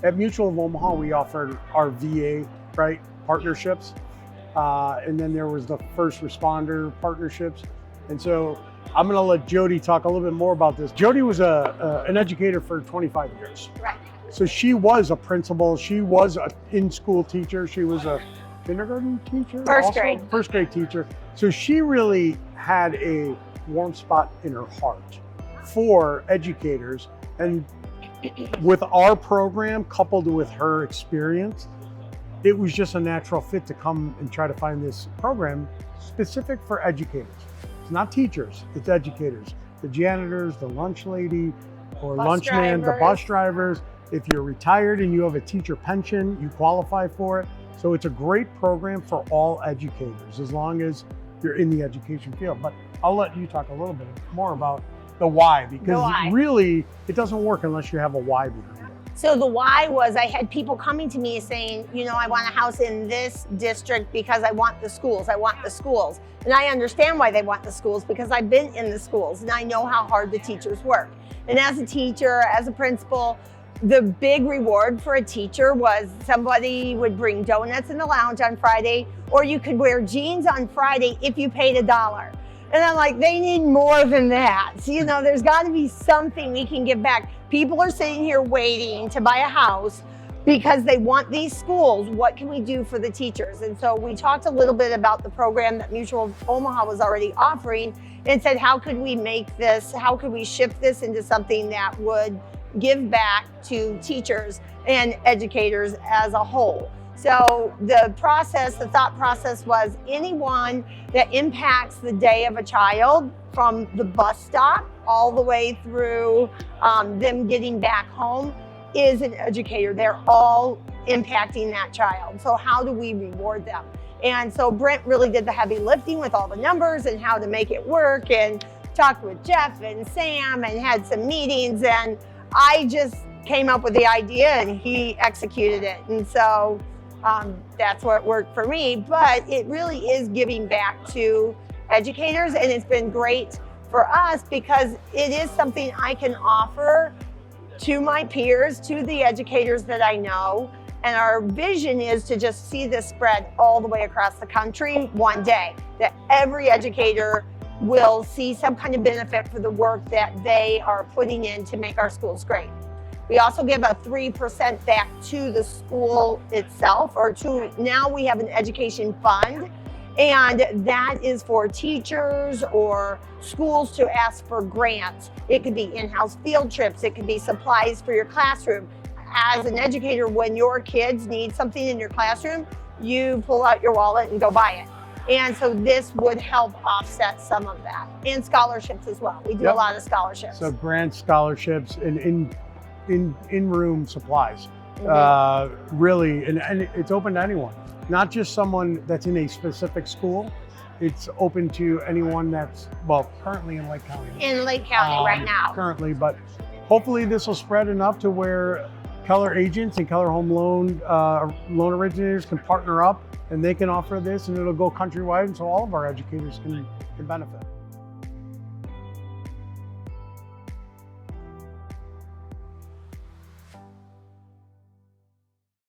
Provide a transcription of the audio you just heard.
At Mutual of Omaha, we offered our VA, right, partnerships. And then there was the first responder partnerships. And so I'm gonna let Jodi talk a little bit more about this. Jodi was an educator for 25 years. Right. So she was a principal, she was an in-school teacher, she was a kindergarten teacher? First grade teacher. So she really had a warm spot in her heart for educators. And with our program, coupled with her experience, it was just a natural fit to come and try to find this program specific for educators. It's not teachers, it's educators. The janitors, the lunch lady, or lunch man, the bus drivers. If you're retired and you have a teacher pension, you qualify for it. So it's a great program for all educators, as long as you're in the education field. But I'll let you talk a little bit more about the why, because really, it doesn't work unless you have a why behind it. So the why was, I had people coming to me saying, you know, I want a house in this district because I want the schools, I want the schools. And I understand why they want the schools, because I've been in the schools and I know how hard the teachers work. And as a teacher, as a principal, the big reward for a teacher was somebody would bring donuts in the lounge on Friday, or you could wear jeans on Friday if you paid $1. And I'm like, they need more than that. So, you know, there's got to be something we can give back. People are sitting here waiting to buy a house because they want these schools. What can we do for the teachers? And so we talked a little bit about the program that Mutual of Omaha was already offering and said, how could we make this, how could we shift this into something that would give back to teachers and educators as a whole? So the thought process was, anyone that impacts the day of a child, from the bus stop all the way through them getting back home, is an educator. They're all impacting that child. So how do we reward them? And so Brent really did the heavy lifting with all the numbers and how to make it work, and talked with Jeff and Sam and had some meetings, and I just came up with the idea and he executed it. And so that's what worked for me. But it really is giving back to educators, and it's been great for us because it is something I can offer to my peers, to the educators that I know. And our vision is to just see this spread all the way across the country one day, that every educator will see some kind of benefit for the work that they are putting in to make our schools great. We also give a 3% back to the school itself, now we have an education fund, and that is for teachers or schools to ask for grants. It could be in-house field trips, it could be supplies for your classroom. As an educator, when your kids need something in your classroom, you pull out your wallet and go buy it. And so this would help offset some of that. And scholarships as well. We do a lot of scholarships. So grants, scholarships, and in-room supplies. Really, and it's open to anyone. Not just someone that's in a specific school. It's open to anyone that's, well, currently in Lake County. In Lake County right now. Currently, but hopefully this will spread enough to where Keller agents and Keller Home Loan loan originators can partner up, and they can offer this, and it'll go countrywide, and so all of our educators can benefit.